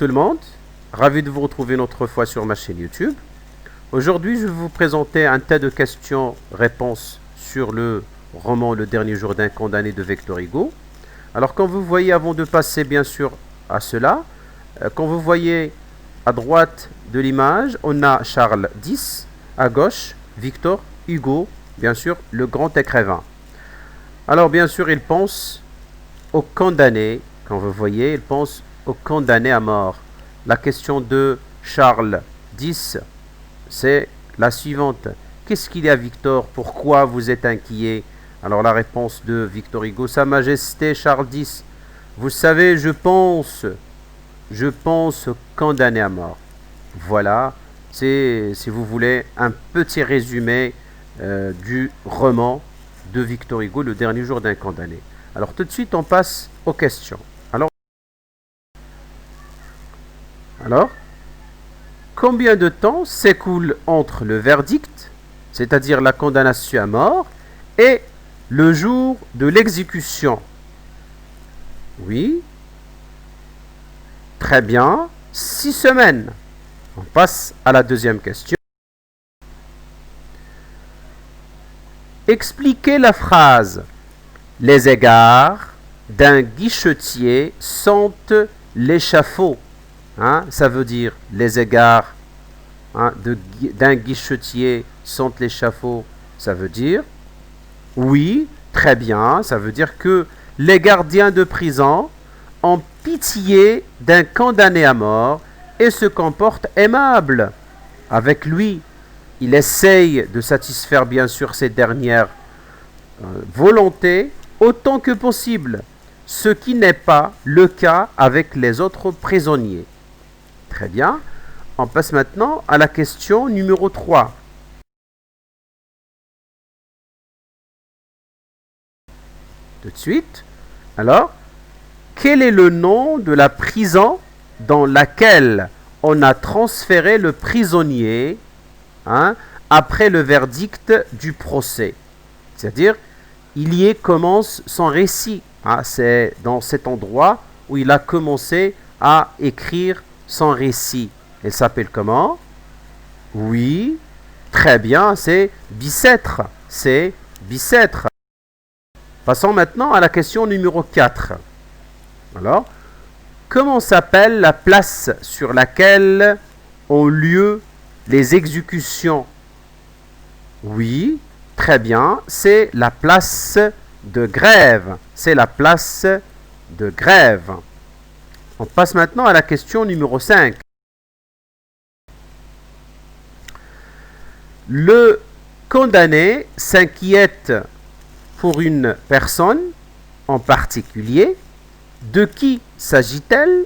tout le monde, ravi de vous retrouver une autre fois sur ma chaîne YouTube. Aujourd'hui, je vais vous présenter un tas de questions-réponses sur le roman Le dernier jour d'un condamné de Victor Hugo. Alors, comme vous voyez, avant de passer bien sûr à cela, quand vous voyez à droite de l'image, on a Charles X, à gauche, Victor Hugo, bien sûr, le grand écrivain. Alors, bien sûr, il pense au condamné, quand vous voyez, il pense au condamné à mort. La question de Charles X, c'est la suivante. Qu'est-ce qu'il y a, Victor? Pourquoi vous êtes inquiet? Alors la réponse de Victor Hugo: Sa Majesté Charles X, vous savez, je pense au condamné à mort. Voilà, c'est, si vous voulez, un petit résumé du roman de Victor Hugo, Le dernier jour d'un condamné. Alors tout de suite, on passe aux questions. Alors, combien de temps s'écoule entre le verdict, c'est-à-dire la condamnation à mort, et le jour de l'exécution? Oui. Très bien. 6 semaines. On passe à la deuxième question. Expliquez la phrase. Les égards d'un guichetier sont l'échafaud. Ça veut dire les égards d'un guichetier sont l'échafaud. Ça veut dire oui, très bien. Ça veut dire que les gardiens de prison ont pitié d'un condamné à mort et se comportent aimable avec lui. Il essaye de satisfaire bien sûr ses dernières volontés autant que possible, ce qui n'est pas le cas avec les autres prisonniers. Très bien. On passe maintenant à la question numéro 3. Tout de suite. Alors, quel est le nom de la prison dans laquelle on a transféré le prisonnier après le verdict du procès? C'est-à-dire, il y commence son récit. C'est dans cet endroit où il a commencé à écrire son récit. Il s'appelle comment? Oui, très bien, c'est Bicêtre. C'est Bicêtre. Passons maintenant à la question numéro 4. Alors, comment s'appelle la place sur laquelle ont lieu les exécutions? Oui, très bien, c'est la place de Grève. C'est la place de Grève. On passe maintenant à la question numéro 5. Le condamné s'inquiète pour une personne en particulier. De qui s'agit-elle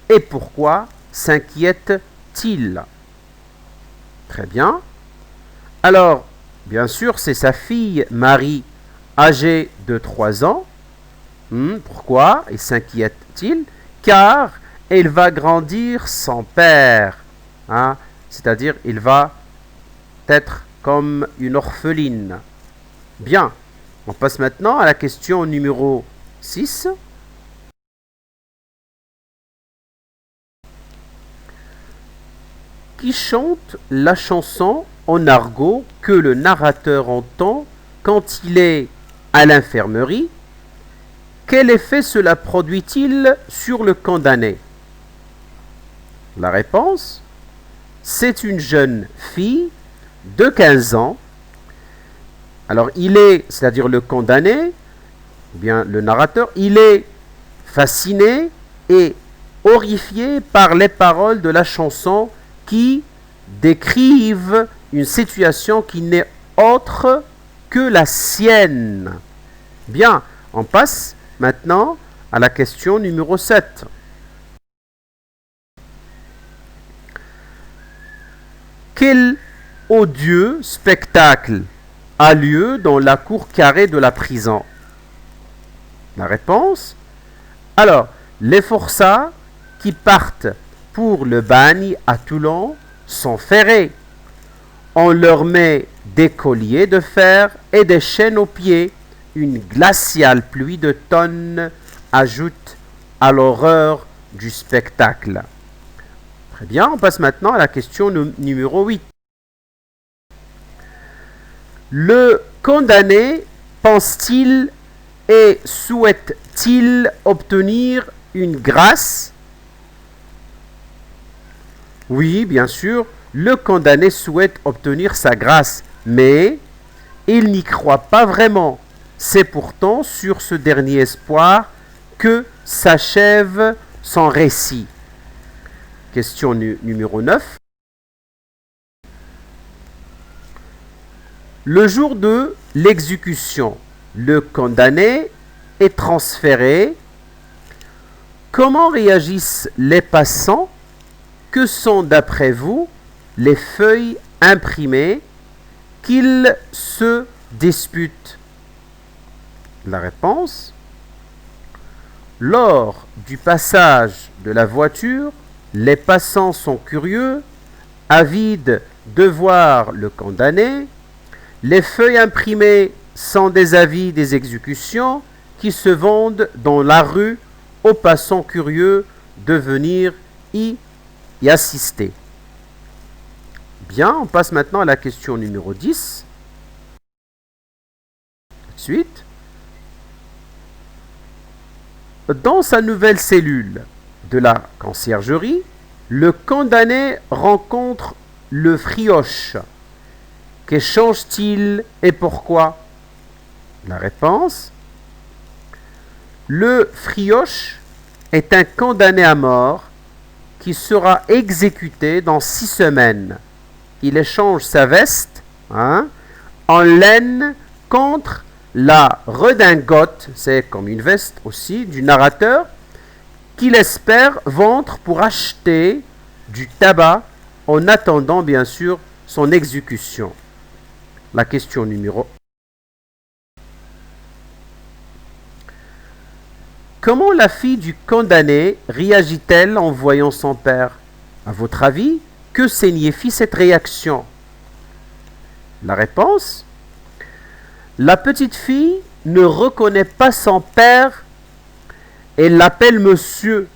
et pourquoi s'inquiète-t-il? Très bien. Alors, bien sûr, c'est sa fille Marie, âgée de 3 ans. Pourquoi s'inquiète-t-il? Car elle va grandir sans père. C'est-à-dire, il va être comme une orpheline. Bien. On passe maintenant à la question numéro 6. Qui chante la chanson en argot que le narrateur entend quand il est à l'infirmerie? Quel effet cela produit-il sur le condamné? La réponse: c'est une jeune fille de 15 ans. Alors c'est-à-dire le condamné, ou bien le narrateur, il est fasciné et horrifié par les paroles de la chanson qui décrivent une situation qui n'est autre que la sienne. Bien, on passe maintenant à la question numéro 7. Quel odieux spectacle a lieu dans la cour carrée de la prison? La réponse: alors, les forçats qui partent pour le bagne à Toulon sont ferrés. On leur met des colliers de fer et des chaînes aux pieds. Une glaciale pluie de tonnes ajoute à l'horreur du spectacle. Très bien, on passe maintenant à la question numéro 8. Le condamné pense-t-il et souhaite-t-il obtenir une grâce? Oui, bien sûr, le condamné souhaite obtenir sa grâce, mais il n'y croit pas vraiment. C'est pourtant sur ce dernier espoir que s'achève son récit. Question numéro 9. Le jour de l'exécution, le condamné est transféré. Comment réagissent les passants? Que sont d'après vous les feuilles imprimées qu'ils se disputent? La réponse: lors du passage de la voiture, les passants sont curieux, avides de voir le condamné. Les feuilles imprimées sont des avis des exécutions qui se vendent dans la rue aux passants curieux de venir y assister. Bien, on passe maintenant à la question numéro 10. Ensuite, dans sa nouvelle cellule de la conciergerie, le condamné rencontre le frioche. Qu'échange-t-il et pourquoi? La réponse: le frioche est un condamné à mort qui sera exécuté dans 6 semaines. Il échange sa veste en laine contre la redingote, c'est comme une veste aussi, du narrateur, qu'il espère vendre pour acheter du tabac en attendant bien sûr son exécution. La question numéro 1. Comment la fille du condamné réagit-elle en voyant son père? À votre avis, que signifie cette réaction? La réponse: la petite fille ne reconnaît pas son père et l'appelle monsieur.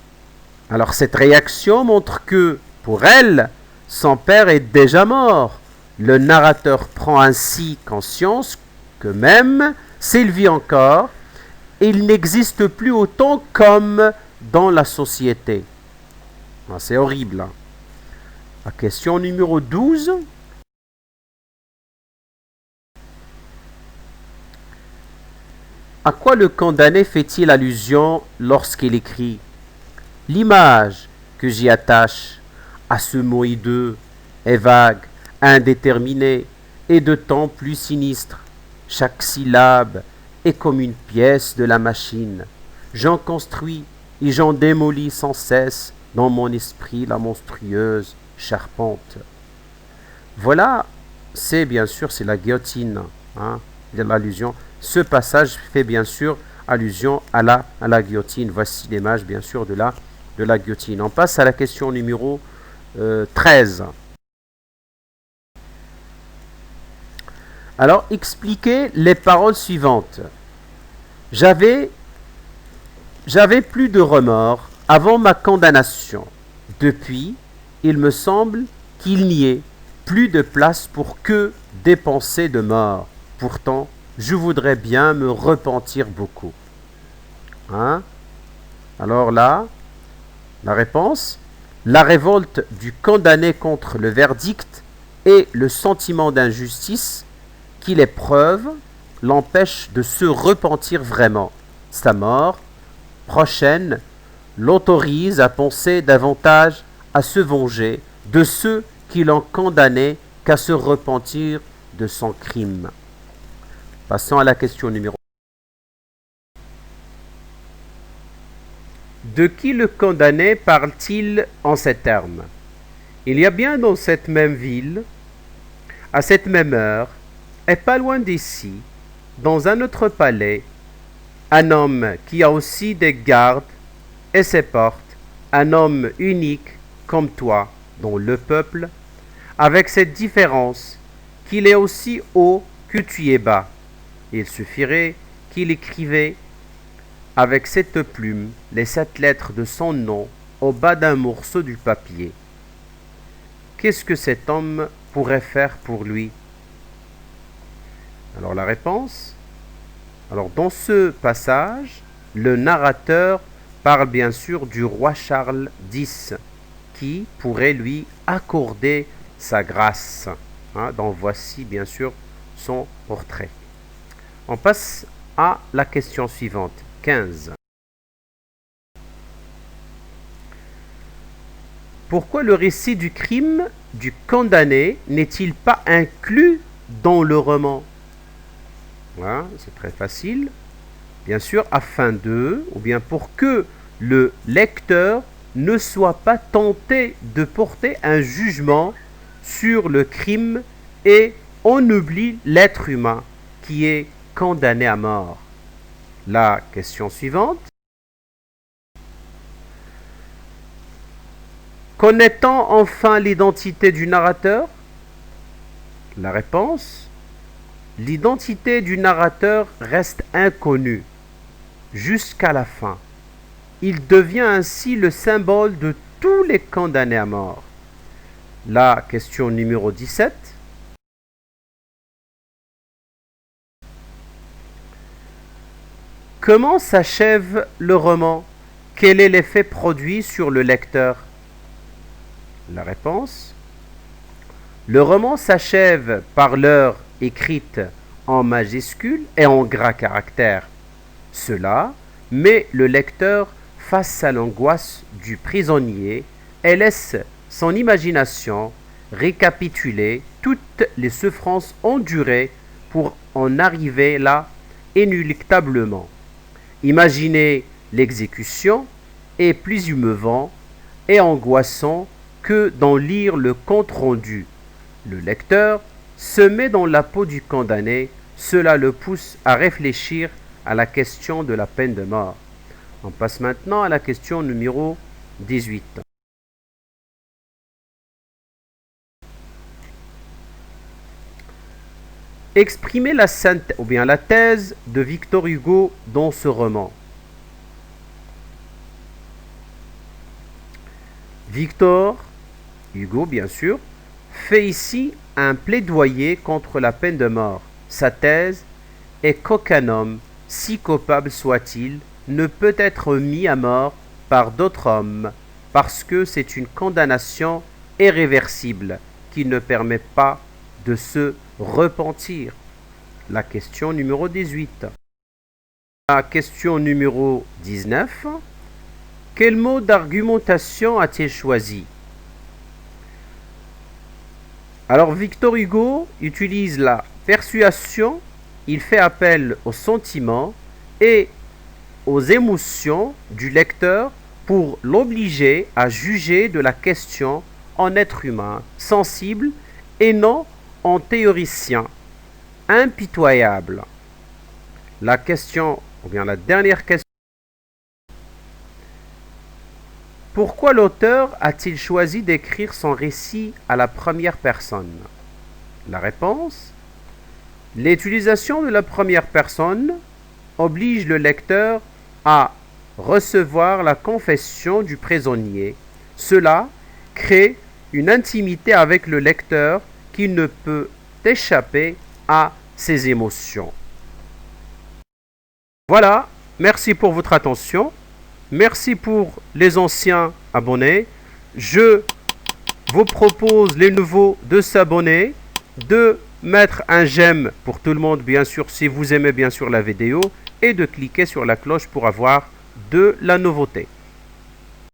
Alors cette réaction montre que, pour elle, son père est déjà mort. Le narrateur prend ainsi conscience que même s'il vit encore, il n'existe plus autant comme dans la société. C'est horrible. Hein? La question numéro 12. À quoi le condamné fait-il allusion lorsqu'il écrit: l'image que j'y attache à ce mot hideux est vague, indéterminé et de temps plus sinistre. Chaque syllabe est comme une pièce de la machine. J'en construis et j'en démolis sans cesse dans mon esprit la monstrueuse charpente. Voilà, c'est bien sûr, c'est la guillotine, l'allusion. Ce passage fait bien sûr allusion à la guillotine. Voici l'image bien sûr de la guillotine. On passe à la question numéro 13. Alors, expliquez les paroles suivantes. J'avais plus de remords avant ma condamnation. Depuis, il me semble qu'il n'y ait plus de place pour que des pensées de mort. Pourtant, je voudrais bien me repentir beaucoup. Alors là, la réponse: la révolte du condamné contre le verdict et le sentiment d'injustice qu'il éprouve l'empêche de se repentir vraiment. Sa mort prochaine l'autorise à penser davantage à se venger de ceux qui l'ont condamné qu'à se repentir de son crime. Passons à la question numéro 1. De qui le condamné parle-t-il en ces termes? Il y a bien dans cette même ville, à cette même heure, et pas loin d'ici, dans un autre palais, un homme qui a aussi des gardes et ses portes, un homme unique comme toi dans le peuple, avec cette différence qu'il est aussi haut que tu es bas. Il suffirait qu'il écrivait avec cette plume les 7 lettres de son nom au bas d'un morceau du papier. qu'est-ce que cet homme pourrait faire pour lui? Alors la réponse, alors dans ce passage, le narrateur parle bien sûr du roi Charles X qui pourrait lui accorder sa grâce. Donc voici bien sûr son portrait. On passe à la question suivante, 15. Pourquoi le récit du crime du condamné n'est-il pas inclus dans le roman? Voilà, c'est très facile. Bien sûr, afin de, ou bien pour que le lecteur ne soit pas tenté de porter un jugement sur le crime et on oublie l'être humain qui est condamné à mort. La question suivante. Connaît-on enfin l'identité du narrateur? La réponse. L'identité du narrateur reste inconnue jusqu'à la fin. Il devient ainsi le symbole de tous les condamnés à mort. La question numéro 17. Comment s'achève le roman? Quel est l'effet produit sur le lecteur? La réponse. Le roman s'achève par l'heure écrite en majuscules et en gras caractères. Cela met le lecteur face à l'angoisse du prisonnier et laisse son imagination récapituler toutes les souffrances endurées pour en arriver là inéluctablement. Imaginer l'exécution est plus émouvant et angoissant que d'en lire le compte-rendu. Le lecteur se met dans la peau du condamné, cela le pousse à réfléchir à la question de la peine de mort. On passe maintenant à la question numéro 18. Exprimer la thèse de Victor Hugo dans ce roman. Victor Hugo, bien sûr, fait ici un plaidoyer contre la peine de mort. Sa thèse est qu'aucun homme, si coupable soit-il, ne peut être mis à mort par d'autres hommes, parce que c'est une condamnation irréversible qui ne permet pas de se repentir. La question numéro 18. La question numéro 19. Quel mot d'argumentation a-t-il choisi? Alors Victor Hugo utilise la persuasion, il fait appel aux sentiments et aux émotions du lecteur pour l'obliger à juger de la question en être humain, sensible et non en théoricien, impitoyable. La question, ou bien la dernière question. Pourquoi l'auteur a-t-il choisi d'écrire son récit à la première personne? La réponse. L'utilisation de la première personne oblige le lecteur à recevoir la confession du prisonnier. Cela crée une intimité avec le lecteur qui ne peut échapper à ses émotions. Voilà, merci pour votre attention. Merci pour les anciens abonnés. Je vous propose les nouveaux de s'abonner, de mettre un j'aime pour tout le monde, bien sûr, si vous aimez bien sûr la vidéo, et de cliquer sur la cloche pour avoir de la nouveauté.